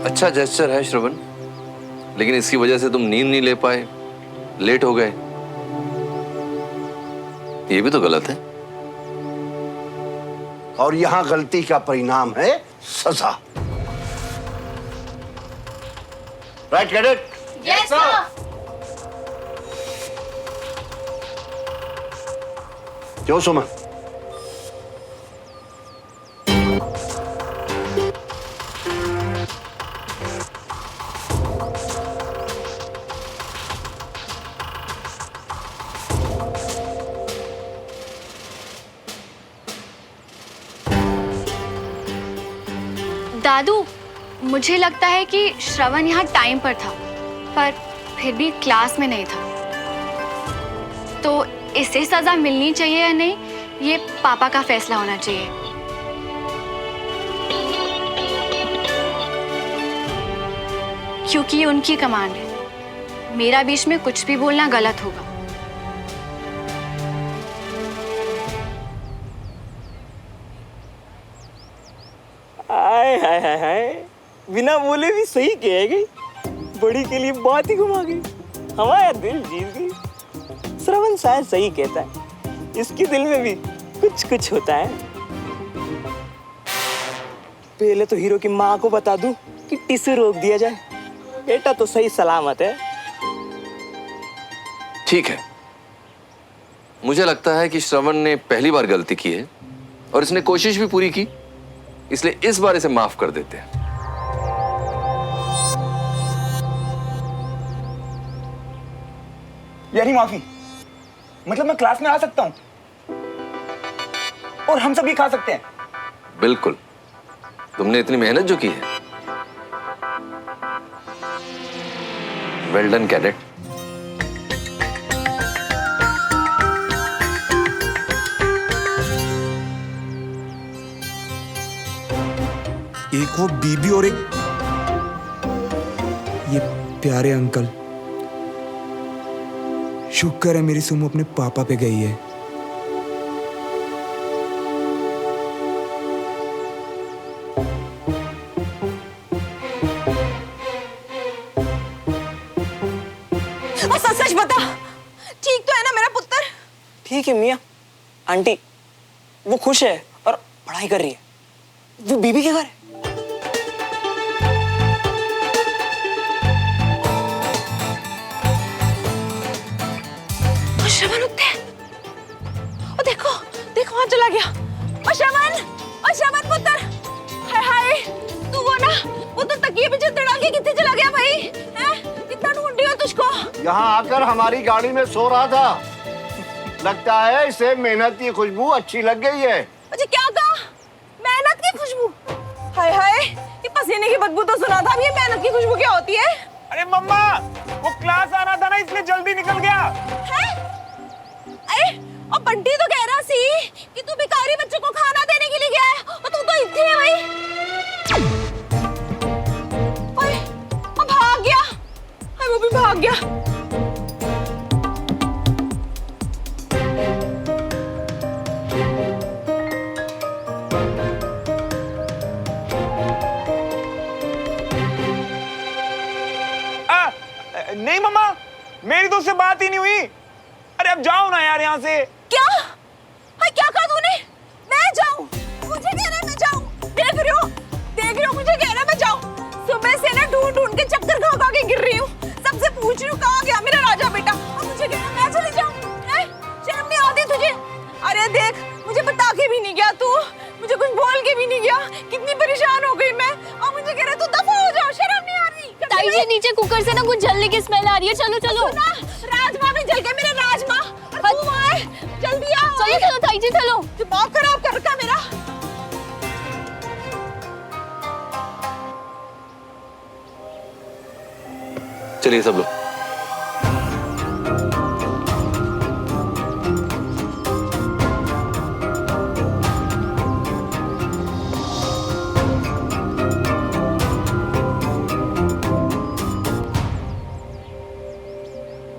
अच्छा जेस्चर है श्रवण, लेकिन इसकी वजह से तुम नींद नहीं ले पाए, लेट हो गए, ये भी तो गलत है। और यहां गलती का परिणाम है सजा। Right cadet? Yes sir. क्यों सुमन? दादू, मुझे लगता है कि श्रवण यहाँ टाइम पर था, पर फिर भी क्लास में नहीं था। तो इसे सजा मिलनी चाहिए या नहीं, ये पापा का फैसला होना चाहिए। क्योंकि ये उनकी कमांड है। मेरा बीच में कुछ भी बोलना गलत होगा। हाय हाय हाय हाय, बिना बोले भी सही कहेगी। बड़ी के लिए बात ही घुमा गई, हमारा दिल जीत गई। श्रवण शायद सही कहता है, इसके दिल में भी कुछ कुछ होता है। पहले तो हीरो की माँ को बता दूं कि टिश्यू रोक दिया जाए। बेटा तो सही सलामत है। ठीक है, मुझे लगता है कि श्रवण ने पहली बार गलती की है और इसने कोशिश भी पूरी की, इसलिए इस बार इसे माफ कर देते हैं। यानी माफी? मतलब मैं क्लास में आ सकता हूँ और हम सब ये खा सकते हैं? बिल्कुल, तुमने इतनी मेहनत जो की है। Well done cadet. एक वो बीबी और एक ये प्यारे अंकल। शुक्र है मेरी सुमो अपने पापा पे गई है। सच सच बता, ठीक तो है ना मेरा पुत्र? ठीक है मियाँ। आंटी वो खुश है और पढ़ाई कर रही है। वो बीबी के घर है। श्रवण उठते हैं। ओ देखो देखो वहां चला गया। ओ श्रवण पुत्र, हाय हाय, तू वो ना, वो तो तकिए पीछे तड़ा के कितने चला गया भाई? हैं? कितना ढूंढ रही हो तुझको? यहाँ आकर हमारी गाड़ी में सो रहा था। लगता है इसे मेहनत की खुशबू अच्छी लग गई है। मुझे क्या कहा? मेहनत की खुशबू? हाय हाय, ये पसीने की बदबू तो सुना था, अब ये मेहनत की खुशबू क्या होती है? अरे मम्मा, वो क्लास आना था ना, इसलिए जल्दी निकल गया। हैं? अरे और बंटी तो कह रहा सी कि तू भिखारी बच्चों को खाना देने के लिए गया है और तू तो इतने है भाई। ओए, वो भाग गया। हाय वो भी भाग गया। नहीं मम्मा, मेरी तो उससे बात ही नहीं हुई। अरे अब जाओ ना यार यहाँ से। क्या? हाय क्या कहा तूने? मैं जाऊं? मुझे कह रहा है मैं जाऊं? देख रही हो मुझे कह रहा है मैं जाऊं। सुबह से ना ढूंढ ढूंढ के चक्कर खा खा के गिर रही हूँ। सबसे पूछ रही हूँ कहाँ गया मेरा राजा बेटा, और मुझे कह रहा है मैं चली जाऊं। हैं? शर्म नहीं आती तुझे? अरे देख, मुझे बता के भी नहीं गया तू, मुझे कुछ बोल के भी नहीं गया। कितनी परेशान हो गई मैं, और मुझे कह रहा है तू दफा हो जाओ। शर्म नहीं आ रही? ताई जी, नीचे कुकर से ना कुछ जलने की स्मेल आ रही है। चलो चलो। राजमा भी जल गए मेरे राजमा। तू वहाँ है, जल्दी आओ। चलो चलो ताई जी, चलो। दिमाग खराब कर रखा मेरा। चलिए सब लोग।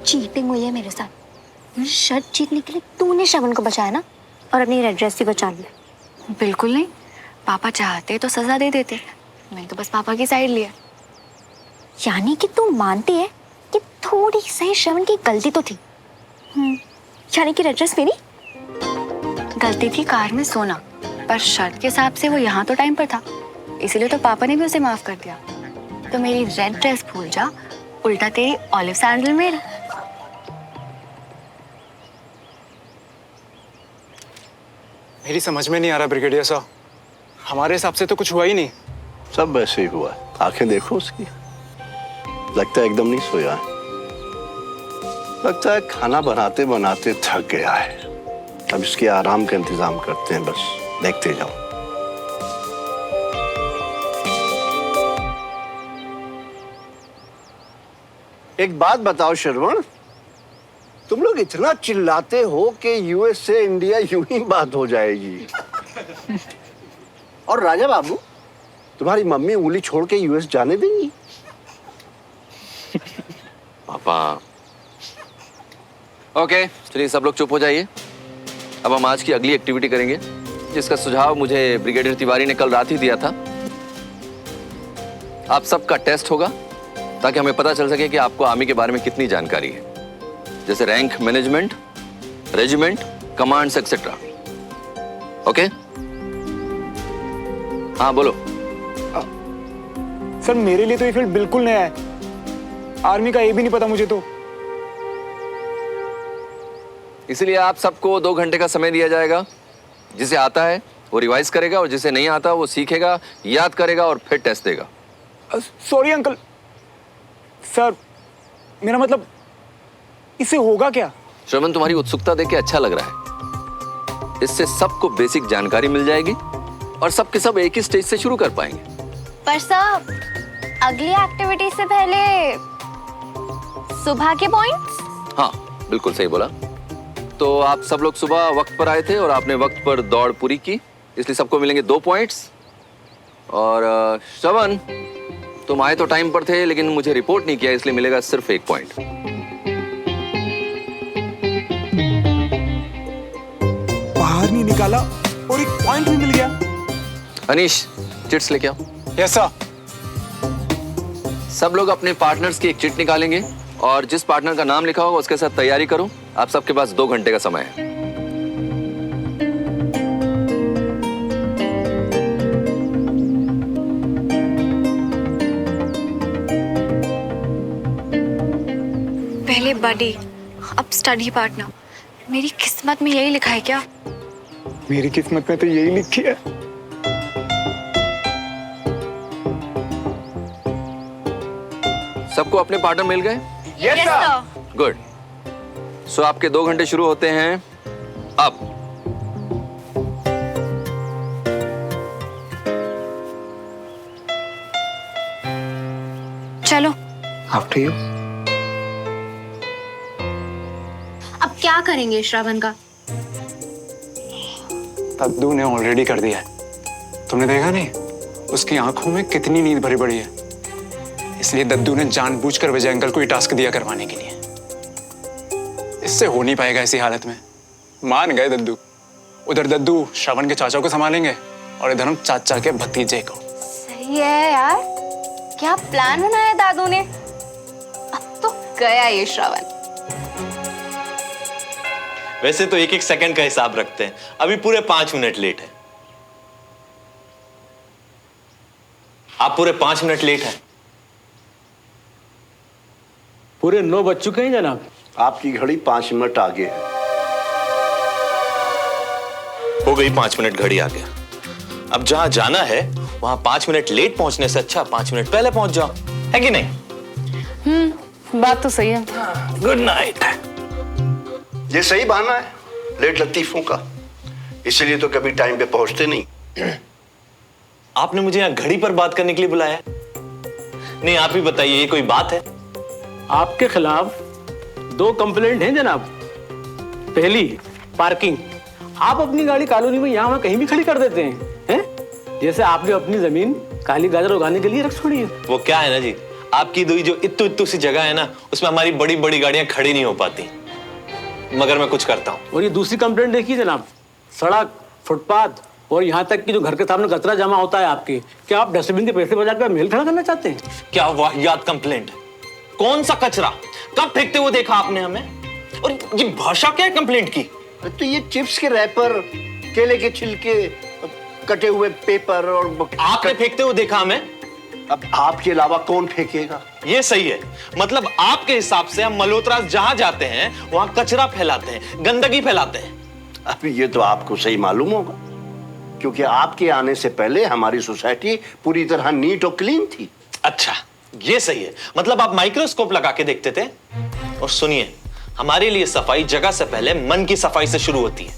चीटिंग हुई है मेरे साथ। शर्त जीतने के लिए तूने श्रवण को बचाया ना, और अपनी रेड ड्रेस को चाल लिया। बिल्कुल नहीं, पापा चाहते तो सजा दे देते। मैं तो बस पापा की साइड लिया। यानी कि तू मानती है कि थोड़ी सही श्रवण की गलती तो थी। यानी कि रेड ड्रेस मेरी गलती थी कार में सोना, पर शर्त के हिसाब से वो यहाँ तो टाइम पर था, इसीलिए तो पापा ने भी उसे माफ कर दिया। तो मेरी रेड ड्रेस भूल जा, उल्टा तेरी ऑलिव सैंडल मेरा। मेरी समझ में नहीं आ रहा ब्रिगेडियर साहब, हमारे हिसाब से तो कुछ हुआ ही नहीं। सब वैसे ही हुआ। आंखें देखो उसकी, लगता है एकदम नहीं सोया है। लगता है खाना बनाते बनाते थक गया है। अब इसके आराम का इंतजाम करते हैं, बस देखते जाओ। एक बात बताओ श्रवण, तुम लोग इतना चिल्लाते हो कि यूएस से इंडिया यूं ही बात हो जाएगी। और राजा बाबू, तुम्हारी मम्मी उंगली छोड़ के यूएस जाने देंगी? पापा। ओके, चलिए सब लोग चुप हो जाइए। अब हम आज की अगली एक्टिविटी करेंगे, जिसका सुझाव मुझे ब्रिगेडियर तिवारी ने कल रात ही दिया था। आप सबका टेस्ट होगा ताकि हमें पता चल सके कि आपको आर्मी के बारे में कितनी जानकारी है, जैसे rank management, regiment, commands etcetera. Okay? हाँ बोलो। सर मेरे लिए तो ये फील्ड बिल्कुल नया है, आर्मी का ये भी नहीं पता मुझे तो। इसलिए आप सबको 2 घंटे का समय दिया जाएगा। जिसे आता है वो रिवाइज करेगा और जिसे नहीं आता वो सीखेगा, याद करेगा और फिर टेस्ट देगा। Sorry uncle. सर मेरा मतलब, इससे होगा क्या? श्रवण, तुम्हारी उत्सुकता देख के अच्छा लग रहा है। इससे सबको बेसिक जानकारी मिल जाएगी और सबके सब एक ही स्टेज से शुरू कर पाएंगे। पर सर, अगली एक्टिविटी से पहले सुबह के पॉइंट्स? हाँ, बिल्कुल सही बोला। तो आप सब लोग सुबह वक्त पर आए थे और आपने वक्त पर दौड़ पूरी की, इसलिए सबको मिलेंगे 2 पॉइंट्स। और श्रवण, तुम आए तो टाइम पर थे लेकिन मुझे रिपोर्ट नहीं किया, इसलिए मिलेगा सिर्फ 1 पॉइंट। बाहर नहीं निकाला और 1 पॉइंट भी मिल गया। अनीश, चिट्स लेके आओ। Yes sir. सब लोग अपने पार्टनर्स की एक चिट निकालेंगे और जिस पार्टनर का नाम लिखा होगा उसके साथ तैयारी करो। आप सबके पास 2 घंटे का समय है। पहले बडी, अब स्टडी पार्टनर। मेरी किस्मत में यही लिखा है क्या? मेरी किस्मत में तो यही लिखी है। सबको अपने पार्टनर मिल गए? Yes sir. गुड। सो आपके 2 घंटे शुरू होते हैं अब। चलो। After you. अब क्या करेंगे श्रवण का? दद्दू ने ऑलरेडी कर दिया है। तुमने देखा नहीं, उसकी आंखों में कितनी नींद भरी पड़ी है। इसलिए दद्दू ने जानबूझकर विजय अंकल को ये टास्क दिया करवाने के लिए। इससे हो नहीं पाएगा ऐसी हालत में। मान गए दद्दू। उधर दद्दू श्रवण के चाचा को संभालेंगे और इधर हम चाचा के भतीजे को। सही है यार, क्या प्लान बनाया दादू ने। अब तो गया ये श्रवण। वैसे तो 1-1 सेकंड का हिसाब रखते हैं, अभी पूरे 5 मिनट लेट है। आप पूरे 5 मिनट लेट हैं। पूरे 9 बज चुके हैं जनाब। आपकी घड़ी 5 मिनट आगे है। हो गई 5 मिनट घड़ी आगे। अब जहां जाना है वहां 5 मिनट लेट पहुंचने से अच्छा 5 मिनट पहले पहुंच जाओ, है कि नहीं? बात तो सही है। Good night. ये सही बहाना है लेट लतीफों का, इसलिए तो कभी टाइम पे पहुंचते नहीं। आपने मुझे यहां घड़ी पर बात करने के लिए बुलाया? नहीं, आप ही बताइए, ये कोई बात है? आपके खिलाफ 2 कंप्लेंट हैं जनाब। पहली, पार्किंग। आप अपनी गाड़ी कॉलोनी में यहाँ कहीं भी खड़ी कर देते हैं, जैसे आपने अपनी जमीन काली गाजर उगाने के लिए रख छोड़ी है। वो क्या है ना जी, आपकी दूरी जो इत्तू इत्तू सी जगह है ना, उसमें हमारी बड़ी बड़ी गाड़ियां खड़ी नहीं हो पाती, मगर मैं कुछ करता हूँ। और ये दूसरी कंप्लेंट देखिए जनाब, सड़क, फुटपाथ और यहाँ तक कि जो घर के सामने कचरा जमा होता है आपके, क्या आप डस्टबिन के पैसे बचा कर मेल खड़ा करना चाहते हैं? क्या वाहियात कंप्लेंट है? कौन सा कचरा? कब फेंकते हुए देखा आपने हमें? और ये भाषा क्या है कंप्लेंट की? तो ये चिप्स के रैपर, केले के छिलके, कटे हुए पेपर और आपने फेंकते हुए देखा हमें? अब आपके अलावा कौन फेंकेगा? ये सही है। मतलब आपके हिसाब से हम मल्होत्रा जहां जाते हैं वहां कचरा फैलाते हैं, गंदगी फैलाते हैं। अब ये तो आपको सही मालूम होगा, क्योंकि आपके आने से पहले हमारी सोसाइटी पूरी तरह नीट और क्लीन थी। अच्छा, ये सही है। मतलब आप माइक्रोस्कोप लगा के देखते थे। और सुनिए, हमारे लिए सफाई जगह से पहले मन की सफाई से शुरू होती है।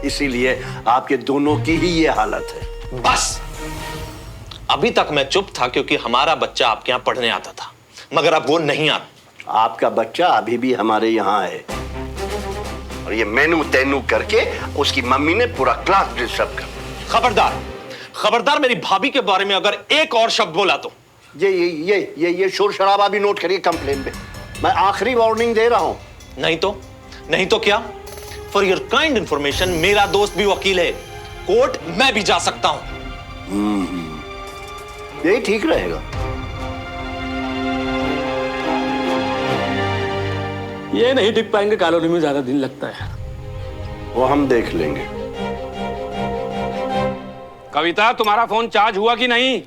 इसीलिए आपके दोनों की ही ये हालत है। बस अभी तक मैं चुप था क्योंकि हमारा बच्चा आपके यहां पढ़ने आता था, मगर अब वो नहीं आता। आपका बच्चा अभी भी हमारे यहाँ है और ये मेनू तेनू करके उसकी मम्मी ने पूरा क्लास डिस्टर्ब कर दिया। खबरदार, खबरदार, मेरी भाभी के बारे में अगर एक और शब्द बोला तो ये शोर शराबा भी नोट करिए कंप्लेन में। मैं आखिरी वार्निंग दे रहा हूं। नहीं तो क्या? फॉर योर काइंड इंफॉर्मेशन, मेरा दोस्त भी वकील है, कोर्ट मैं भी जा सकता हूं। यही ठीक रहेगा। ये नहीं टिक पाएंगे, कॉलोनी में ज्यादा दिन लगता है। वो हम देख लेंगे। कविता, तुम्हारा फोन चार्ज हुआ कि नहीं?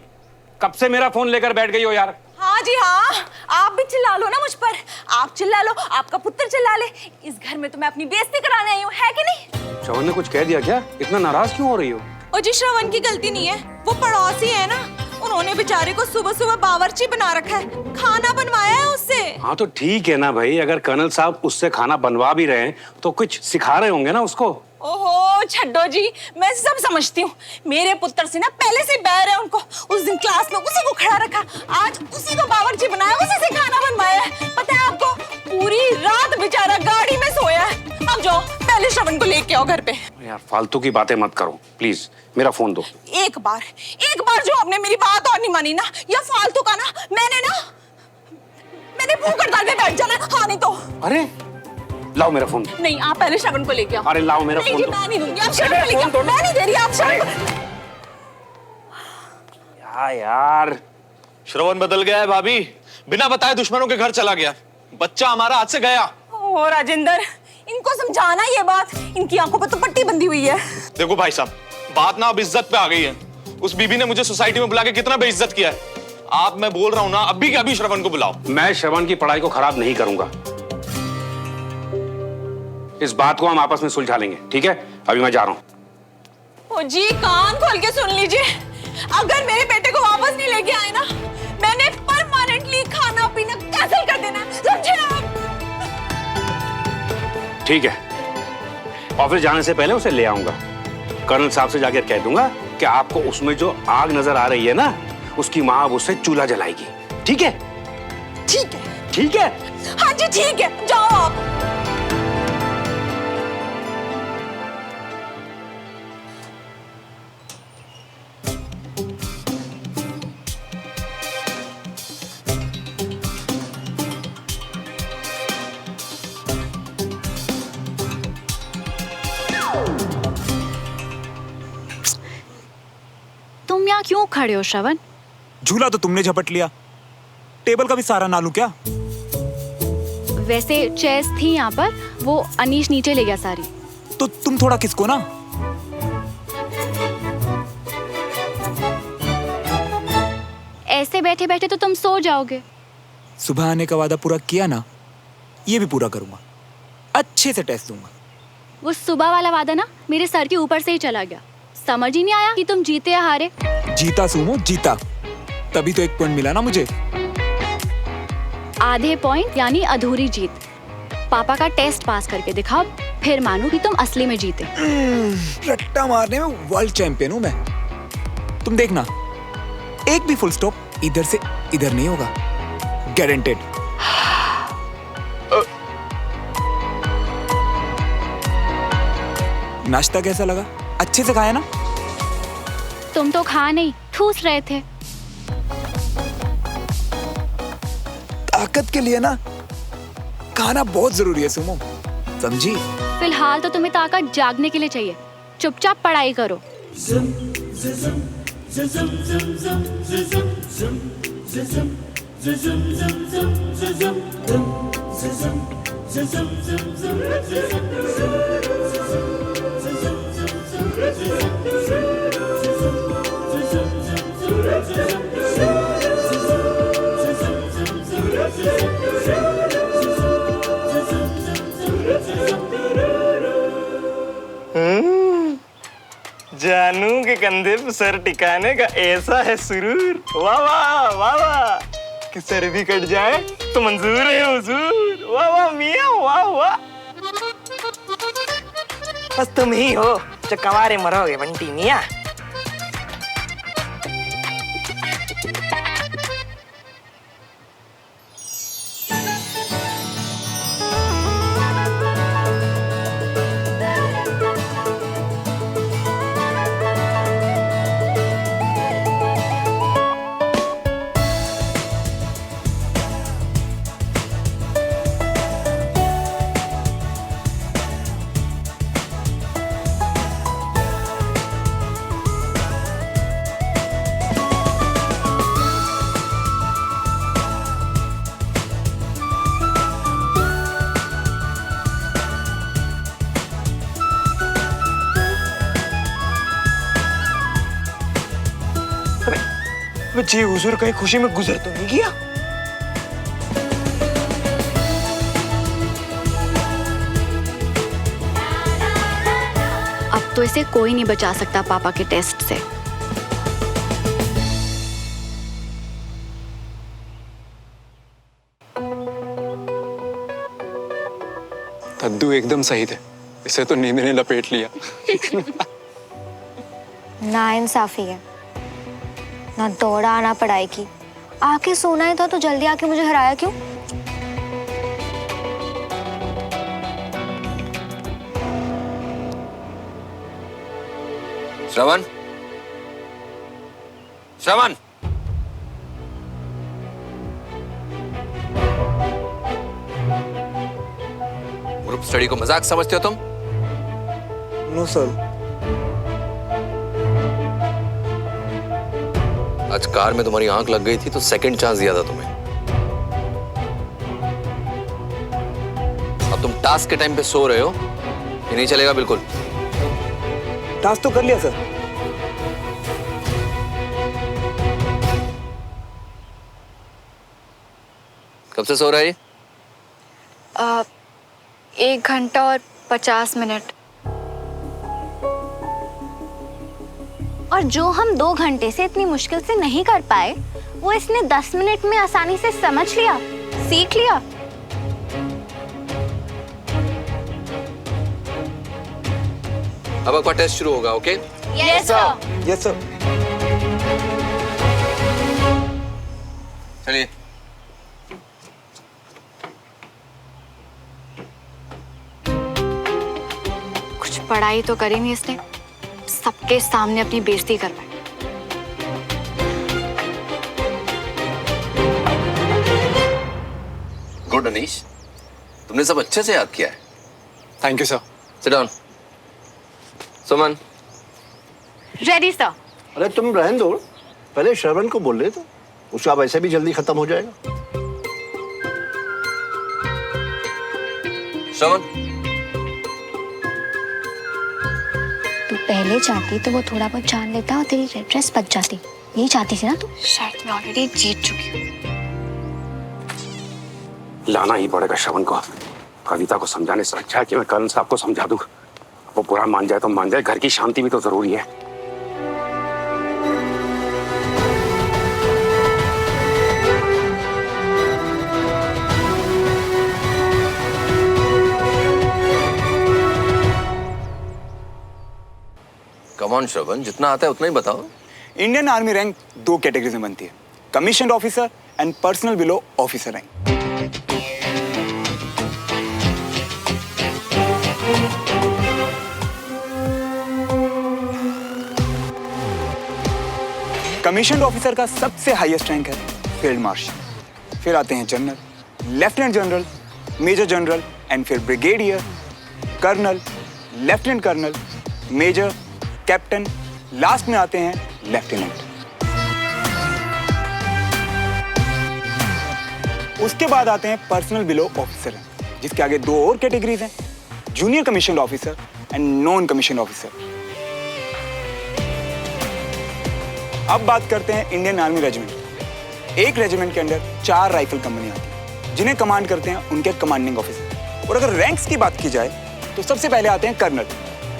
कब से मेरा फोन लेकर बैठ गई हो यार? हाँ जी हाँ, आप भी चिल्ला लो ना मुझ पर। आप चिल्ला लो, आपका पुत्र चिल्ला ले। इस घर में तो मैं अपनी बेइज्जती कराने आई हूँ, है कि नहीं? श्रवण ने कुछ कह दिया क्या? इतना नाराज क्यों हो रही हो? और जी, श्रवण की गलती नहीं है, वो पड़ोसी है ना। उन्होंने बेचारे को सुबह सुबह बावर्ची बना रखा है, खाना बनवाया है उससे। हाँ तो ठीक है ना भाई, अगर कर्नल साहब उससे खाना बनवा भी रहे हैं तो कुछ सिखा रहे होंगे ना उसको। ओहो छड्डो जी, मैं सब समझती हूँ। मेरे पुत्र से ना पहले से बैर है उनको। उस दिन क्लास में उसी को खड़ा रखा, आज उसी को बावर्ची बनाया, उसी से खाना बनवाया है। पता है आपको, पूरी रात बेचारा गाड़ी में सोया है। अब जाओ, पहले श्रवण को लेके आओ घर पे। यार फालतू की बातें मत करो प्लीज, मेरा फोन दो। एक बार जो आपने मेरी बात और नहीं मानी ना, या फालतू का ना, मैंने मुंह कर डाल के बैठ जाना। हाँ नहीं तो। अरे लाओ मेरा फोन। नहीं, आप पहले श्रवण को लेके आओ। अरे लाओ मेरा फोन। मैं नहीं दूंगी, आप श्रवण को लेके आओ। मैं नहीं दे रही, आप श्रवण यार श्रवण बदल गया है भाभी, बिना बताए दुश्मनों के घर चला गया। बच्चा हमारा हाथ से गया। ओ राजेंद्र, इनको समझाना ये बात, इनकी आंखों पर तो पट्टी बंधी हुई है। देखो भाई साहब, बात ना अब इज्जत पे आ गई है। उस बीबी ने मुझे सोसाइटी में बुला के कितना बेइज्जत किया है। आप, मैं बोल रहा हूं ना, अभी के अभी श्रवण को बुलाओ। मैं श्रवण की पढ़ाई को खराब नहीं करूंगा। इस बात को हम आपस में सुलझा लेंगे, ठीक है? अभी मैं जा रहा हूं। ओ जी, कान खोल के सुन लीजिए, अगर मेरे बेटे को वापस नहीं लेके आए ना, मैंने परमानेंटली खाना पीना कैंसिल कर देना, समझे आप? ठीक है, ऑफिस जाने से पहले उसे ले आऊंगा। कर्नल साहब से जाकर कह दूंगा कि आपको उसमें जो आग नजर आ रही है ना, उसकी माँ अब उससे चूल्हा जलाएगी। ठीक है? ठीक है। ठीक है? हाँ जी ठीक है, जाओ आप। तुम यहाँ क्यों खड़े हो श्रवण? झूला तो तुमने झपट लिया, टेबल का भी सारा ना लूं क्या? वैसे चेयर्स थी यहाँ पर, वो अनीश नीचे ले गया सारी। तो तुम थोड़ा किसको ना। ऐसे बैठे बैठे तो तुम सो जाओगे। सुबह आने का वादा पूरा किया ना, ये भी पूरा करूंगा, अच्छे से टेस्ट दूंगा। वो सुबह वाला वादा ना मेरे सर के ऊपर से ही चला गया। समझ ही नहीं आया कि तुम जीते या हारे। जीता सुमो, जीता, तभी तो 1 पॉइंट मिला ना मुझे। आधे पॉइंट यानी अधूरी जीत। पापा का टेस्ट पास करके दिखाओ, फिर मानू कि तुम असली में जीते। रट्टा मारने में वर्ल्ड चैंपियन हूं मैं। तुम देखना, एक भी फुल स्टॉप इधर से इधर नहीं होगा, गारंटेड। नाश्ता कैसा लगा? अच्छे से खाया ना? तुम तो खा नहीं, ठूस रहे थे। ताकत के लिए ना खाना बहुत जरूरी है सुमो, समझी? फिलहाल तो तुम्हें ताकत जागने के लिए चाहिए। चुपचाप पढ़ाई करो। जानू के कंधे पे सर टिकाने का ऐसा है सुरूर, वाह वाह वाह वाह, कि सर भी कट जाए तो मंजूर है हुजूर, वाह वाह मियां वाह वाह। बस तुम ही हो जो कवारे मरोगे बंटी मियां। जी हुजूर कहीं खुशी में गुजर तो नहीं गया? अब तो इसे कोई नहीं बचा सकता पापा के टेस्ट से। दद्दू एकदम सही थे, इसे तो नींद ने लपेट लिया। नाइंसाफी है, ना दौड़ा ना पढ़ाई की। आके सोना ही था तो जल्दी आके मुझे हराया क्यों? श्रवण, श्रवण, ग्रुप स्टडी को मजाक समझते हो तुम? No sir. आज कार में तुम्हारी आंख लग गई थी तो सेकंड चांस दिया था तुम्हें। अब तुम टास्क के टाइम पे सो रहे हो, ये नहीं चलेगा बिल्कुल। टास्क तो कर लिया सर। कब से सो रहा है? 1 घंटा और 50 मिनट। और जो हम 2 घंटे से इतनी मुश्किल से नहीं कर पाए, वो इसने 10 मिनट में आसानी से समझ लिया, सीख लिया। अब आपका टेस्ट शुरू होगा, okay? Yes sir. Yes sir. चलिए। कुछ पढ़ाई तो करी नहीं इसने, सबके सामने अपनी बेइज्जती करवाई। गुड अनीश, तुमने सब अच्छे से याद किया है। Thank you sir. Sit down. Suman. Ready sir. अरे तुम रहने दो, पहले श्रवण को बोल रहे तो उसका वैसे भी जल्दी खत्म हो जाएगा। श्रवण, तू पहले चाहती तो वो थोड़ा बहुत जान लेता और तेरी रेड ड्रेस बच जाती। यही चाहती थी ना तू? शायद मैं ऑलरेडी जीत चुकी हूँ। लाना ही पड़ेगा श्रवण को। कविता को समझाने से अच्छा है कि मैं कर्नल साहब को समझा दूं। वो बुरा मान जाए तो मान जाए, घर की शांति भी तो जरूरी है। कम ऑन श्रवण, जितना आता है उतना ही बताओ। इंडियन आर्मी रैंक 2 कैटेगरीज में बनती है, commissioned officer and personnel below officer rank. Commissioned officer का सबसे हाईएस्ट रैंक है फील्ड मार्शल, फिर आते हैं general, lieutenant general, major general and फिर brigadier, colonel, lieutenant colonel, major, captain, last में आते हैं लेफ्टिनेंट। उसके बाद आते हैं पर्सनल बिलो ऑफिसर, जिसके आगे दो और कैटेगरीज हैं, junior commission officer and non commission officer. अब बात करते हैं इंडियन आर्मी रेजिमेंट। एक रेजिमेंट के अंदर 4 राइफल कंपनी आती है, जिन्हें कमांड करते हैं उनके कमांडिंग ऑफिसर। और अगर रैंक्स की बात की जाए तो सबसे पहले आते हैं कर्नल,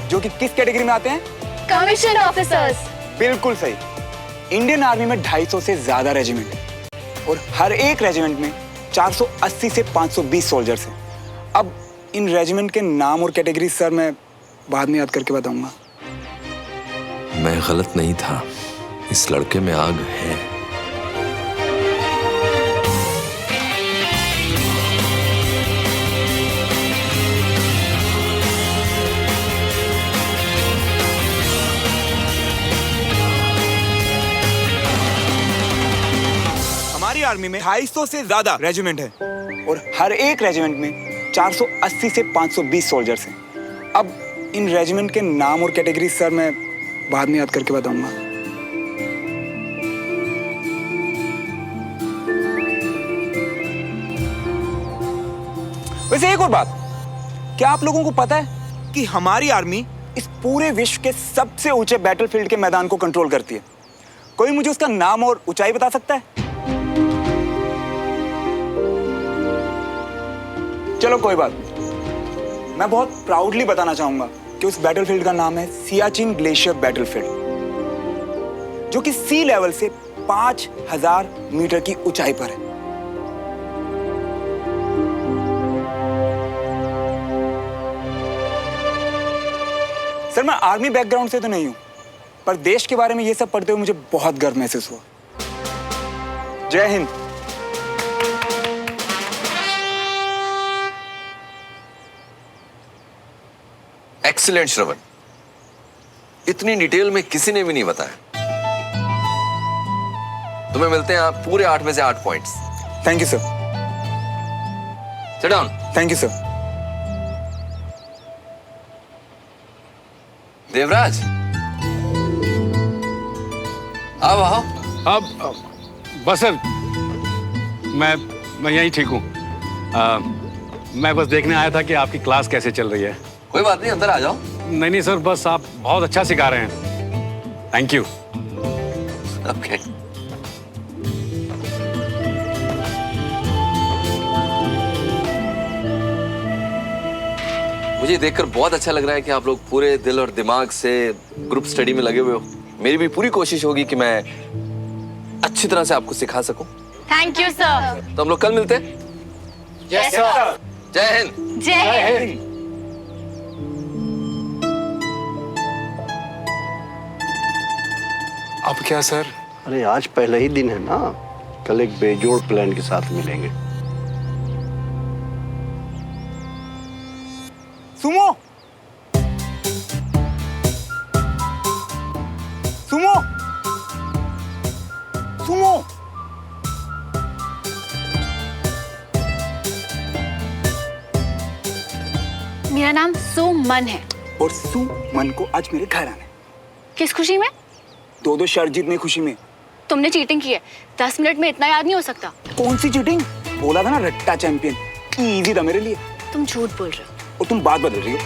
जो कि किस कैटेगरी में आते हैं? Commission officers. बिल्कुल सही। इंडियन आर्मी में 250 से ज्यादा रेजिमेंट है और हर एक रेजिमेंट में 480 से 520 सोल्जर्स हैं। अब इन रेजिमेंट के नाम और कैटेगरी सर मैं बाद में याद करके बताऊंगा। मैं गलत नहीं था, इस लड़के में आग है। हमारी आर्मी में 250 से ज्यादा रेजिमेंट है और हर एक रेजिमेंट में 480 से 520 सोल्जर्स हैं। अब इन रेजिमेंट के नाम और कैटेगरी सर मैं बाद में याद करके बताऊंगा। वैसे एक और बात, क्या आप लोगों को पता है कि हमारी आर्मी इस पूरे विश्व के सबसे ऊंचे बैटलफील्ड के मैदान को कंट्रोल करती है? कोई मुझे उसका नाम और ऊंचाई बता सकता है? चलो कोई बात नहीं, मैं बहुत प्राउडली बताना चाहूंगा कि उस बैटलफील्ड का नाम है सियाचिन ग्लेशियर बैटलफील्ड, जो कि सी लेवल से 5000 मीटर की ऊंचाई पर है। सर, मैं आर्मी बैकग्राउंड से तो नहीं हूं, पर देश के बारे में ये सब पढ़ते हुए मुझे बहुत गर्व महसूस हुआ। जय हिंद। एक्सीलेंट श्रवण, इतनी डिटेल में किसी ने भी नहीं बताया। तुम्हें मिलते हैं आप पूरे 8 में से 8 points. Thank you sir. Sit down. Thank you sir. Devraj, आओ आओ। अब बस सर, मैं यहीं ठीक हूँ। मैं बस देखने आया था कि आपकी क्लास कैसे चल रही है। कोई बात नहीं, अंदर आ जाओ। नहीं सर, बस आप बहुत अच्छा सिखा रहे हैं। Thank you. ओके। मुझे देखकर बहुत अच्छा लग रहा है कि आप लोग पूरे दिल और दिमाग से ग्रुप स्टडी में लगे हुए हो। मेरी भी पूरी कोशिश होगी कि मैं अच्छी तरह से आपको सिखा सकूं। Thank you sir. तो हम लोग कल मिलते हैं। Yes sir. जय हिंद। जय हिंद। अब क्या सर? अरे आज पहला ही दिन है ना, कल एक बेजोड़ प्लान के साथ मिलेंगे। Sumo, Sumo, Sumo. मेरा नाम सुमन है। और सुमन को आज मेरे घर आना है। किस खुशी में? 2-2 शर्ट जीतने की खुशी में। तुमने चीटिंग की है। 10 मिनट में इतना याद नहीं हो सकता। कौन सी चीटिंग? बोला था ना रट्टा चैंपियन। इजी था मेरे लिए। तुम झूठ बोल रहे हो। और तुम बात बदल रही हो।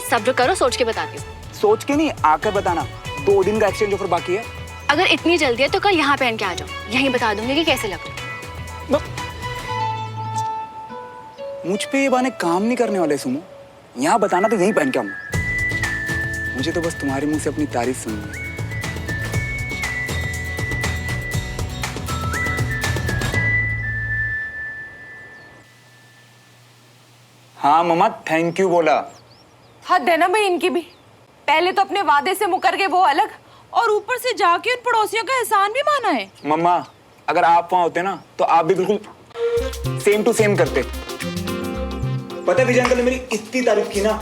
सब्र करो, सोच के बताती हूँ। सोच के नहीं, आकर बताना। 2 दिन का एक्सचेंज ऑफर बाकी है। अगर इतनी जल्दी है तो कल यहाँ पहन के आ जाओ, यहीं बता दूंगी कि कैसे लग रहे हो। मुझ पे ये बहाने काम नहीं करने वाले सुमो। यहाँ बताना तो यहीं पहन के आऊंगा। मुझे तो बस तुम्हारे मुंह से अपनी तारीफ सुननी है। हाँ मम्मा, थैंक यू बोला। हद है ना भाई इनकी भी। पहले तो अपने वादे से मुकर गए वो अलग, और ऊपर से जाके उन पड़ोसियों का एहसान भी माना है। मम्मा, अगर आप वहां होते ना तो आप भी बिल्कुल सेम टू सेम करते। पता है विजय अंकल ने मेरी इतनी तारीफ की ना,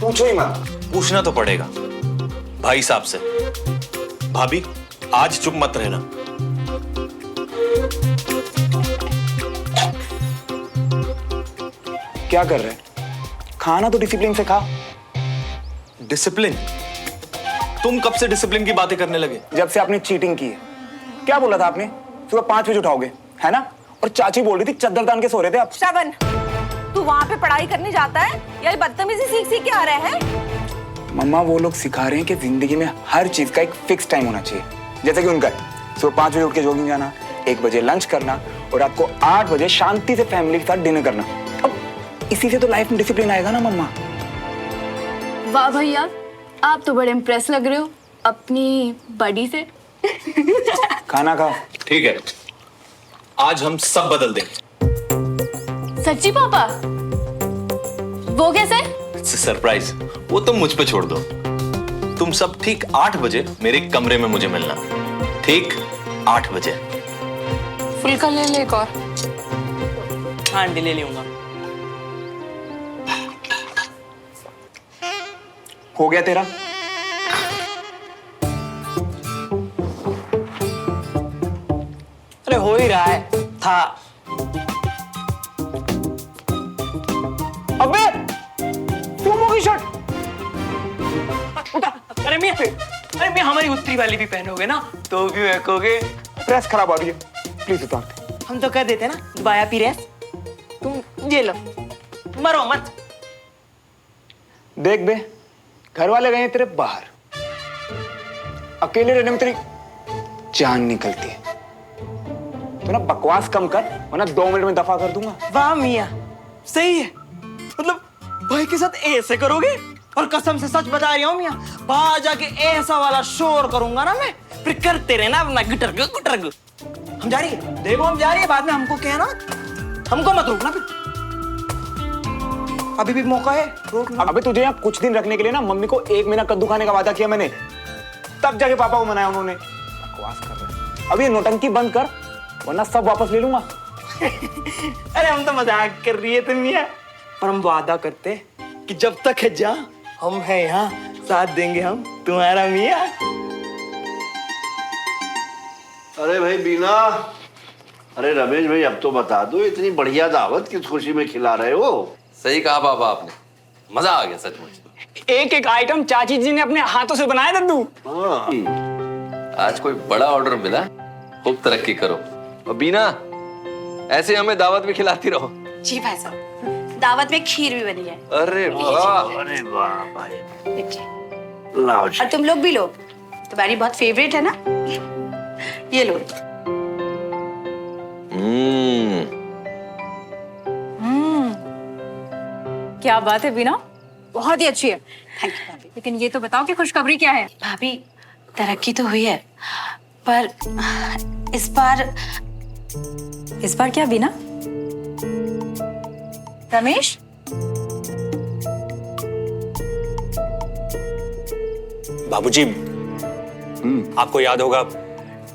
पूछो ही मत। पूछना तो पड़ेगा भाई साहब से। भाभी, आज चुप मत रहना। क्या कर रहे हैं? खाना तो डिसिप्लिन से खा। डिसिप्लिन? तुम कब से डिसिप्लिन की बातें करने लगे? जब से आपने चीटिंग की है। क्या बोला था आपने? सुबह 5 बजे उठाओगे, है ना? और चाची बोल रही थी चद्दर तान के सो रहे थे आप। श्रवण, तू वहाँ पे पढ़ाई करने जाता है या बदतमीजी सीख सीख के आ रहा है? मम्मा वो लोग सिखा रहे हैं कि जिंदगी में हर चीज का एक फिक्स टाइम होना चाहिए, जैसे कि उनका सुबह 5 बजे उठ के जॉगिंग जाना, 1 बजे लंच करना और रात को 8 बजे शांति से फैमिली के साथ डिनर करना। अब इसी से तो लाइफ में डिसिप्लिन आएगा ना मम्मा। वाह भैया, आप तो बड़े इम्प्रेस लग रहे हो अपनी बॉडी से। खाना खा। ठीक है, आज हम सब बदल देंगे। सच्ची पापा? वो कैसे? सरप्राइज, वो तुम मुझ पे छोड़ दो। तुम सब ठीक 8 बजे मेरे कमरे में मुझे मिलना। ठीक 8 बजे। फुल्का ले ले एक और। हाँ ले लूंगा। हो गया तेरा? अरे हो ही रहा है था। अबे तुम होगी शर्ट उतार। अरे मियां हमारी उत्तरी वाली भी पहनोगे ना तो भी महकोगे। प्रेस खराब आ रही है, प्लीज उतार दे। हम तो कह देते ना दुबाया पीरेस। तुम ये लो, मरो मत। देख बे, घर वाले गए हैं तेरे बाहर, अकेले रहने में तेरी जान निकलती है। तो ना बकवास कम कर वरना 2 मिनट में दफा कर दूंगा। वाह मियां, सही है। मतलब भाई के साथ ऐसे करोगे? और कसम से सच बता रही हूँ मियां, बाहर जाके ऐसा वाला शोर करूंगा ना मैं, फिर करते रहना अपना गुटरगु गुटरगु। हम जा रही है, देखो हम जा रही है, बाद में हमको कहना, हमको मत रोकना फिर। अभी भी मौका है, रोक लो। अबे तुझे यहाँ कुछ दिन रखने के लिए ना मम्मी को 1 महीना कद्दू खाने का वादा किया मैंने, तब जाके पापा को मनाया उन्होंने। बकवास कर रहे। अब ये नौटंकी बंद कर वरना सब वापस ले लूंगा। अरे हम तो मजाक कर रही है तुम मियां, पर हम वादा करते कि जब तक है जा हम हैं यहाँ, साथ देंगे हम तुम्हारा मियां। अरे भाई बीना, अरे रमेश भाई अब तो बता दो, इतनी बढ़िया दावत किस खुशी में खिला रहे हो? सही कहा पापा आपने, मजा आ गया सचमुच। एक एक आइटम चाची जी ने अपने हाथों से बनाए दद्दू। आज कोई बड़ा ऑर्डर मिला, खूब तरक्की करो। और बीना, ऐसे हमें दावत भी खिलाती रहो। जी भाई साहब, दावत में खीर भी बनी है। अरे वाह, अरे वाह भाई, देखिए, लाओ जी। और तुम लोग भी लो, तुम्हारी बहुत फेवरेट है ना, ये लो। क्या बात है बीना, बहुत ही अच्छी है। थैंक यू भाभी। लेकिन ये तो बताओ कि खुशखबरी क्या है? भाभी, तरक्की तो हुई है, पर इस बार क्या बीना? रमेश, बाबूजी, आपको याद होगा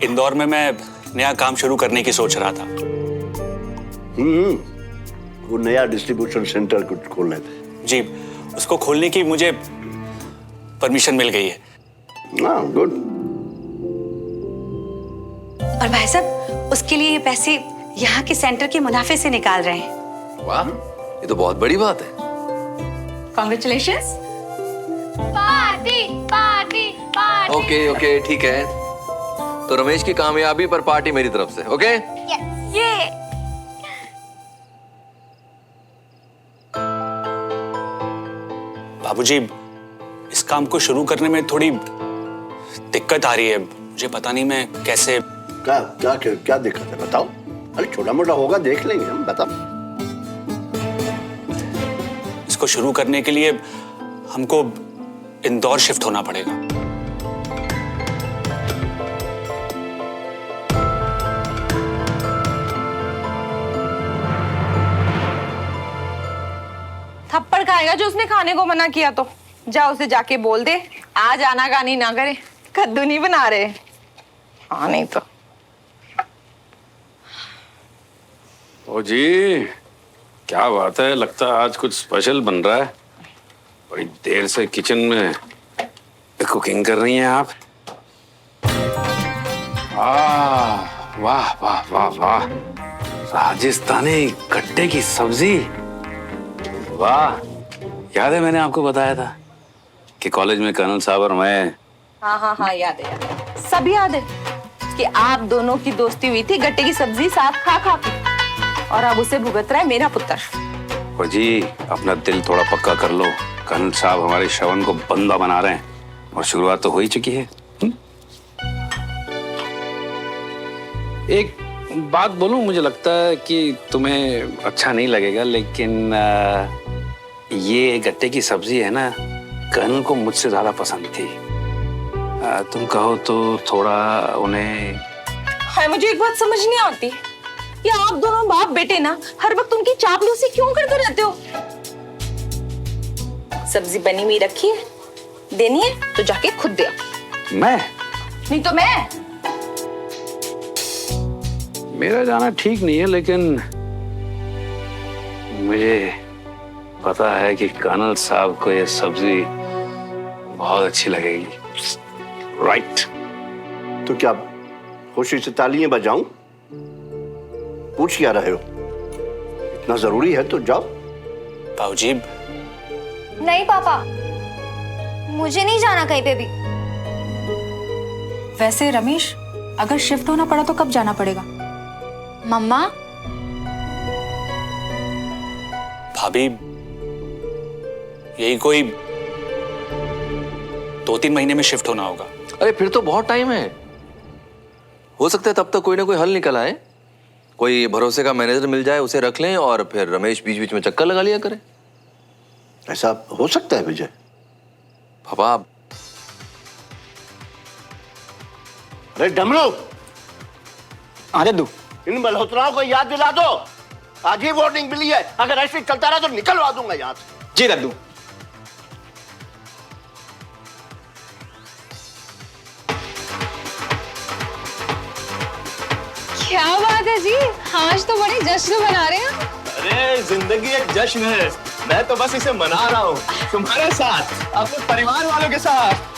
इंदौर में मैं नया काम शुरू करने की सोच रहा था। वो नया डिस्ट्रीब्यूशन सेंटर कुछ खोलने थे। जी, उसको खोलने की मुझे परमिशन मिल गई है। गुड। और भाई साहब, उसके लिए ये पैसे यहाँ के सेंटर के मुनाफे से निकाल रहे हैं। वाह, ये तो बहुत बड़ी बात है। Congratulations. Party party party. Okay okay, ठीक है। तो रमेश की कामयाबी पर पार्टी मेरी तरफ से, ओके? ये बाबूजी, इस काम को शुरू करने में थोड़ी दिक्कत आ रही है। मुझे पता नहीं मैं कैसे। क्या क्या क्या दिक्कत है बताओ? अरे छोटा मोटा होगा, देख लेंगे हम, बताओ। इसको शुरू करने के लिए हमको इंदौर शिफ्ट होना पड़ेगा। थप्पड़ खाएगा जो उसने खाने को मना किया। तो जा उसे जाके बोल दे आज आना गानी ना करे, कद्दू नहीं बना रहे। हाँ नहीं तो। ओ जी, क्या बात है, लगता है आज कुछ स्पेशल बन रहा है। बड़ी देर से किचन में कुकिंग कर रही हैं आप। वाह वाह वाह वाह, राजस्थानी गट्टे की सब्जी। वाह, याद है मैंने आपको बताया था कि कॉलेज में कर्नल साहब और मैं। हाँ याद है, याद है। सब याद है कि आप दोनों की दोस्ती हुई थी गट्टे की सब्जी साथ खा खा के, और अब उसे भुगत रहा है मेरा पुत्र। और जी अपना दिल थोड़ा पक्का कर लो, कर्नल साहब हमारे श्रवण को बंदा बना रहे हैं और शुरुआत तो हो ही चुकी है। एक बात बोलूं, मुझे लगता है कि तुम्हें अच्छा नहीं लगेगा, लेकिन ये गट्टे की सब्जी है ना, कर्नल को मुझसे ज्यादा पसंद थी। तुम कहो तो थोड़ा उन्हें। हाय, मुझे एक बात समझ नहीं आती, ये आप दोनों बाप बेटे ना हर वक्त उनकी चापलूसी क्यों करते रहते हो? सब्जी बनी हुई रखी है, देनी है तो जाके खुद दे आओ। मैं नहीं तो मैं। मेरा जाना ठीक नहीं है, लेकिन मुझे पता है कि कर्नल साहब को ये सब्जी बहुत अच्छी लगेगी। राइट। तो क्या खुशी से तालियां बजाऊं? पूछ क्या रहे हो? इतना जरूरी है तो जाओ। बाबूजी। नहीं पापा, मुझे नहीं जाना कहीं पे भी। वैसे रमेश, अगर शिफ्ट होना पड़ा तो कब जाना पड़ेगा? मम्मा, भाभी, यही कोई 2-3 महीने में शिफ्ट होना होगा। अरे फिर तो बहुत टाइम है, हो सकता है तब तक कोई ना कोई हल निकल आए। कोई भरोसे का मैनेजर मिल जाए, उसे रख लें और फिर रमेश बीच बीच में चक्कर लगा लिया करे। ऐसा हो सकता है विजय? पापा। अरे डमरू, हाँ दद्दू। इन मल्होत्राओं को याद दिला दो, आज ही वार्निंग मिली है, अगर ऐसे चलता रहा तो निकलवा दूंगा यहाँ से। जी दद्दू। क्या बात है जी, आज तो बड़े जश्न मना रहे हैं। अरे जिंदगी एक जश्न है, मैं तो बस इसे मना रहा हूँ तुम्हारे साथ, अपने परिवार वालों के साथ।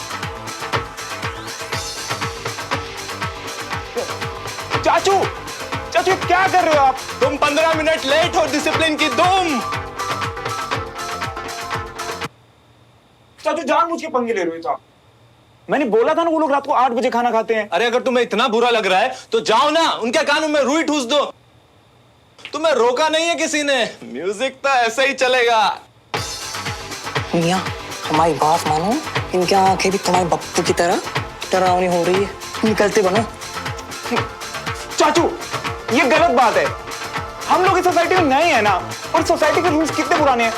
चाचू, चाचू क्या कर रहे हो आप? तुम 15 मिनट लेट हो, डिसिप्लिन की दुम। चाचू जानबूझ के पंगे ले रहे हो तो आप। मैंने बोला था ना वो लोग रात को 8 बजे खाना खाते हैं। अरे अगर तुम्हें इतना बुरा लग रहा है तो जाओ ना, उनके कानों में रुई ठूस दो। तुम्हें रोका नहीं है किसी ने, म्यूजिक तो ऐसे ही चलेगा। मियां, हमारी बात मानो, इनकी आंखें भी तुम्हारे बप्पू की तरह डरावनी हो रही है, निकलते बनो। चाचू ये गलत बात है, हम लोग इस सोसाइटी में नए हैं ना, और सोसाइटी के रूल्स कितने पुराने हैं,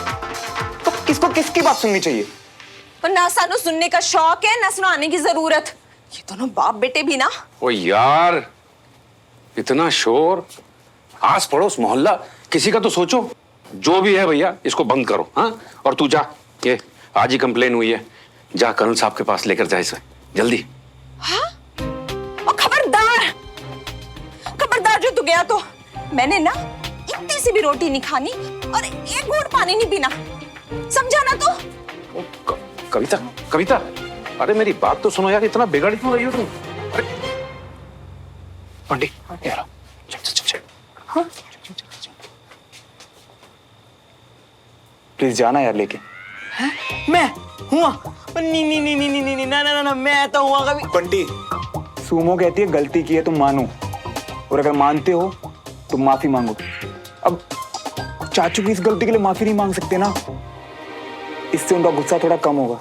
तो किसको किसकी बात सुननी चाहिए? पर ना सानू सुनने का शौक है ना सुनाने की जरूरत। ये दोनों बाप बेटे भी ना। ओ यार, इतना शोर, आस पड़ोस मोहल्ला, किसी का तो सोचो। जो भी है भैया, इसको बंद करो। हाँ, और तू जा, ये आज ही कंप्लेन हुई है, जा कर्नल साहब के पास लेकर जा इसे जल्दी। हाँ? और खबरदार, खबरदार जो तू गया तो मैंने ना इतनी सी भी रोटी नहीं खानी और एक घूंट पानी नहीं पीना, समझा ना तू? कविता, कविता, अरे मेरी बात तो सुनो यार, इतना बिगड़ क्यों रही हो तुम? अरे पंडित, यार चल चल चल। हाँ? प्लीज जाना यार लेके। मैं हुआ? नहीं नहीं नहीं नहीं नहीं ना ना ना, मैं तो हुआ कभी। बंटी, सुमो कहती है गलती की है तो मानो, और अगर मानते हो तो माफी मांगो। अब चाचू की इस गलती के लिए माफी नहीं मांग सकते ना, इससे उनका गुस्सा थोड़ा कम होगा।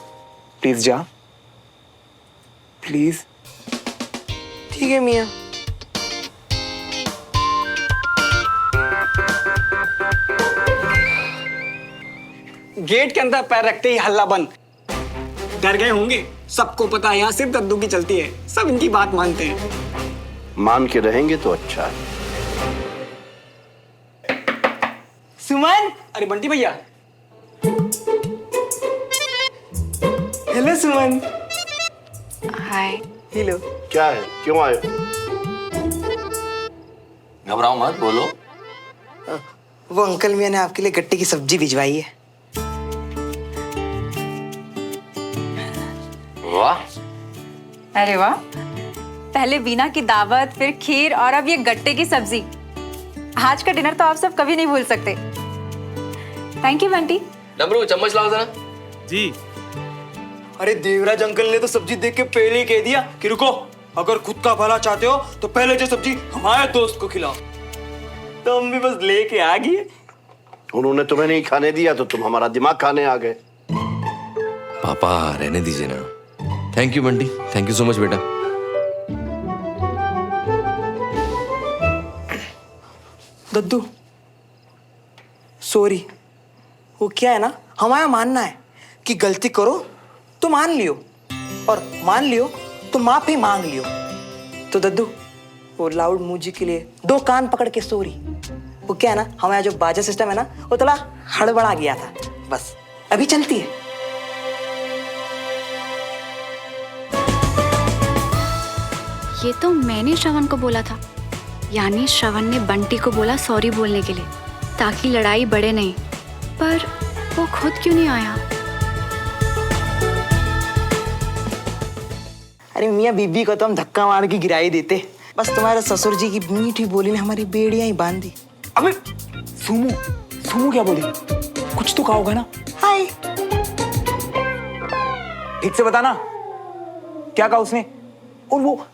प्लीज जा, प्लीज। ठीक है मियां। गेट के अंदर पैर रखते ही हल्ला बंद। डर गए होंगे, सबको पता है यहाँ सिर्फ दद्दू की चलती है, सब इनकी बात मानते हैं। मान के रहेंगे तो अच्छा है। सुमन, अरे बंटी भैया। हेलो सुमन। हाय। हेलो। क्या है, क्यों आए? घबराओ मत, बोलो। वो अंकल मियां ने आपके लिए गट्टे की सब्जी भिजवाई है। वाह। अरे वाह, पहले वीना की दावत, फिर खीर और अब ये गट्टे की सब्जी। आज का डिनर तो आप सब कभी नहीं भूल सकते। Thank you Bunty. डमरू, चम्मच लाओ जरा। जी। अरे देवराज अंकल ने तो सब्जी देख के पहले ही कह दिया कि रुको, अगर खुद का भला चाहते हो तो पहले जो सब्जी हमारे दोस्त को खिलाओ। तो हम भी बस लेके आ गए। उन्होंने तुम्हें नहीं खाने दिया तो तुम हमारा दिमाग खाने आ गए। पापा रहने दीजिए ना। Thank you Bunty, thank you so much बेटा। दद्दू सॉरी, वो क्या है ना, हमारा मानना है कि गलती करो तो मान लियो और मान लियो तो माफी मांग लियो। तो दद्दू वो लाउड म्यूजिक के लिए 2 कान पकड़ के सॉरी। वो क्या है ना, हमारा जो बाजा सिस्टम है ना वो थोड़ा हड़बड़ा गया था, बस अभी चलती है। ये तो मैंने श्रवण को बोला था, यानी श्रवण ने बंटी को बोला सॉरी बोलने के लिए ताकि लड़ाई बढ़े नहीं, पर वो खुद क्यों नहीं आया? अरे मियाँ बीबी को तो हम धक्का मार के गिरा ही देते, बस तुम्हारे ससुर जी की मीठी बोली ने हमारी बेड़ियां ही बांध दी। अबे सुमो, सुमो क्या बोली? कुछ तो कहा होगा ना? हाय, ठीक से बताना क्या कहा उसने? और वो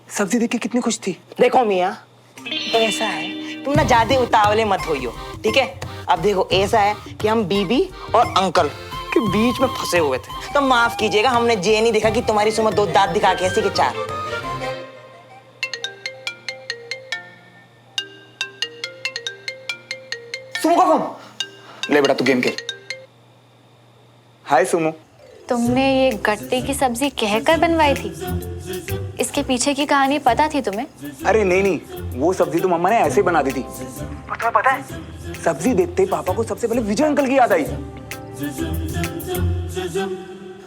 सब्जी देख के कितनी खुश थी। देखो मियाँ, तो ऐसा है, तुम ना ज्यादा उतावले मत होइयो, ठीक है? अब देखो ऐसा है कि हम बीबी और अंकल के बीच में फंसे हुए थे, तो माफ कीजिएगा, हमने ये नहीं देखा कि तुम्हारी सुमत 2 दांत दिखा के ऐसी के 4। सुमो का फोन ले बेटा, तू गेम खेल। हाय सुमो। तुमने ये गट्टे की सब्जी कहकर बनवाई थी? इसके पीछे की कहानी पता थी तुम्हें? अरे नहीं नहीं, वो सब्जी तो मम्मा ने ऐसे बना दी थी। और तुम्हें पता है, सब्जी देखते ही पापा को सबसे पहले विजय अंकल की याद आई।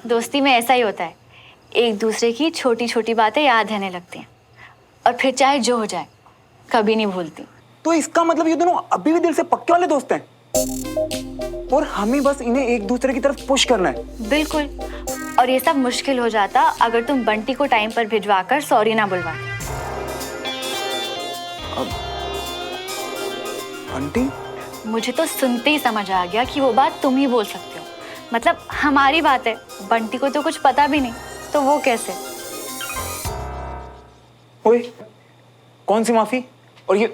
दोस्ती में ऐसा ही होता है, एक दूसरे की छोटी छोटी बातें याद रहने लगती हैं और फिर चाहे जो हो जाए कभी नहीं भूलती। तो इसका मतलब ये दोनों अभी भी दिल से पक्के वाले दोस्त हैं और हमें बस इन्हें एक दूसरे की तरफ पुश करना है। बिल्कुल, और ये सब मुश्किल हो जाता अगर तुम बंटी को टाइम पर भिजवाकर सॉरी ना बुलवाते। बंटी? मुझे तो सुनते ही समझ आ गया कि वो बात तुम ही बोल सकते हो, मतलब हमारी बात है, बंटी को तो कुछ पता भी नहीं, तो वो कैसे? ओए, कौन सी माफी? और ये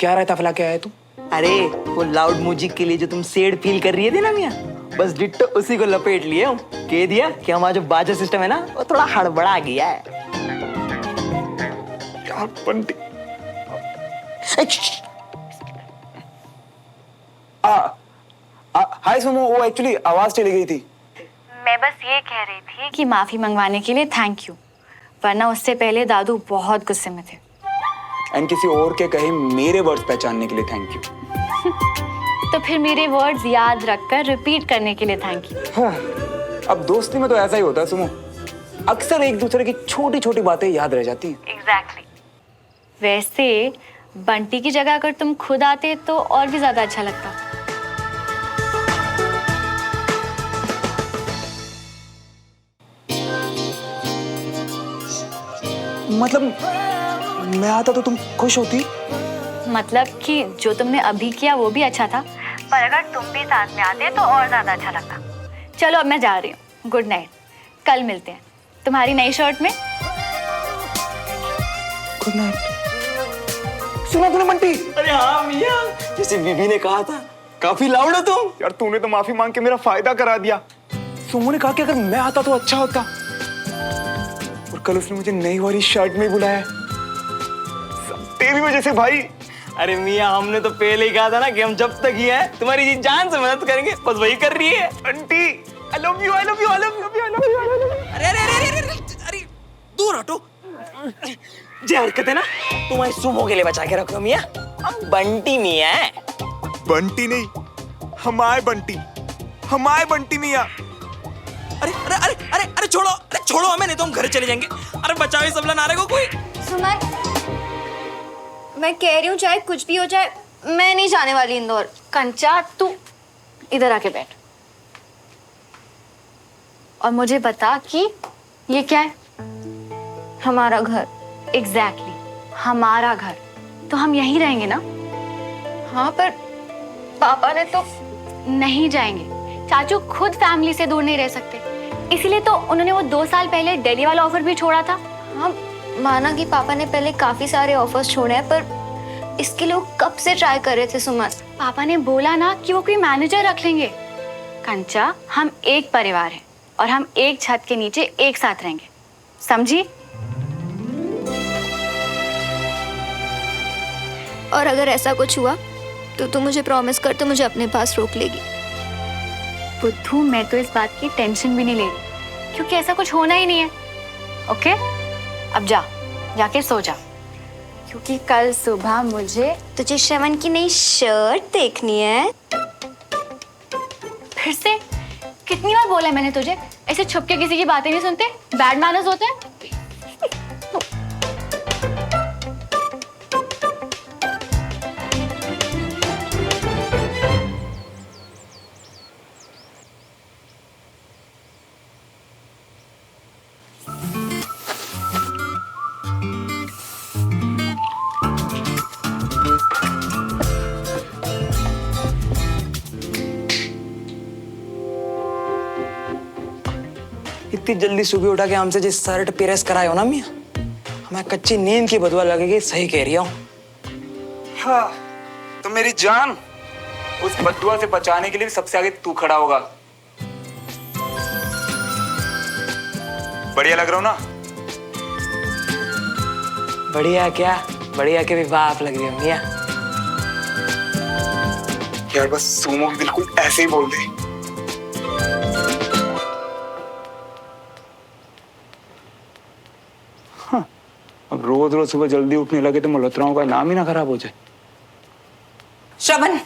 क्या रहता फैला के आया तू? अरे वो लाउड म्यूजिक के लिए जो तुम सेड फील कर रही थी ना मियाँ, बस डिट्टो उसी को लपेट लिए हूँ। कह दिया कि हमारा जो बाजा सिस्टम है ना वो थोड़ा हड़बड़ा गया है। यार बंटी। हाय सुमो, वो एक्चुअली आवाज चली गई थी। मैं बस ये कह रही थी कि माफी मंगवाने के लिए थैंक यू, वरना उससे पहले दादू बहुत गुस्से में थे। एंड किसी और के कहे मेरे वर्ड्स पहचानने के लिए थैंक यू। तो फिर मेरे वर्ड्स याद रखकर रिपीट करने के लिए थैंक यू। हाँ, अब दोस्ती में तो ऐसा ही होता है सुमो, अक्सर एक दूसरे की छोटी छोटी बातें याद रह जाती हैं। एग्जैक्टली। वैसे बंटी की जगह अगर तुम खुद आते तो और भी ज्यादा अच्छा लगता। मतलब मैं आता तो तुम खुश होती? मतलब कि जो तुमने अभी किया वो भी अच्छा था, पर अगर तुम भी साथ में आते तो और ज्यादा अच्छा लगता। चलो अब मैं जा रही हूँ, गुड नाइट, कल मिलते हैं तुम्हारी नई शर्ट में। Good night. सुना तूने बंटी? अरे हाँ मियाँ, जैसे बीबी ने कहा था, काफी लाउड हो तुम। यार तूने तो माफी मांग के मेरा फायदा करा दिया। सुमो ने कहा कि अगर मैं आता तो अच्छा होता, और कल उसने मुझे नई वाली शर्ट में बुलाया, सब तेरी वजह से भाई। अरे मियाँ, हमने तो पहले ही कहा था ना कि हम जब तक ही हैं तुम्हारी जी जान से मदद करेंगे, बस वही कर रही है। Bunty, I love you, I love you, I love you, I love you. अरे अरे अरे अरे अरे दूर हटो। ये हरकत है ना तुम्हारी सुमो के लिए बचा के रखो मियाँ, हम बंटी मियाँ है। बंटी नहीं, हमारे बंटी, हमारे बंटी मियाँ। अरे अरे अरे अरे अरे छोड़ो हमें, नहीं तो हम घर चले जाएंगे। अरे बचाओ इस सबला नारे को कोई। सुमन, मैं कह रही हूँ चाहे कुछ भी हो जाए, मैं नहीं जाने वाली इंदौर। कंचा तू इधर आके बैठ और मुझे बता कि ये क्या है। हमारा घर। एग्जैक्टली, हमारा घर, तो हम यहीं रहेंगे ना? हाँ, पर पापा ने तो नहीं जाएंगे, चाचू खुद फैमिली से दूर नहीं रह सकते, इसीलिए तो उन्होंने वो 2 साल पहले दिल्ली वाला ऑफर भी छोड़ा था। हाँ, माना कि पापा ने पहले काफी सारे ऑफर्स छोड़े हैं, पर इसके लिए वो कब से ट्राई कर रहे थे सुमन। पापा ने बोला ना कि वो कोई मैनेजर रख लेंगे। कंचा, हम एक परिवार हैं और हम एक छत के नीचे एक साथ रहेंगे, समझी? और अगर ऐसा कुछ हुआ तो तू मुझे प्रॉमिस कर, तो मुझे अपने पास रोक लेगी। बुद्धू, मैं तो इस बात की टेंशन भी नहीं ले रही, क्योंकि ऐसा कुछ होना ही नहीं है। ओके, अब जाके सो जा, क्योंकि कल सुबह मुझे तुझे श्रवण की नई शर्ट देखनी है। फिर से? कितनी बार बोला है मैंने तुझे, ऐसे छुप के किसी की बातें नहीं सुनते, बैड मैनर्स होते हैं। इतनी जल्दी सुबह उठा के हमसे जिस शर्ट प्रेस कराए हो ना मियाँ, हमें कच्ची नींद की बदवा लगेगी। सही कह रही हूँ। हाँ, तो मेरी जान, उस बदुआ से बचाने के लिए सबसे आगे तू खड़ा होगा। बढ़िया लग रहा हूँ ना? बढ़िया क्या, बढ़िया के भी बाप लग रही हो मियाँ। यार बस सुमो बिल्कुल ऐसे ही बोल दे। हाँ, अब रोज रोज सुबह जल्दी उठने लगे तो मल्होत्राओं का नाम ही ना खराब हो जाए। श्रवण,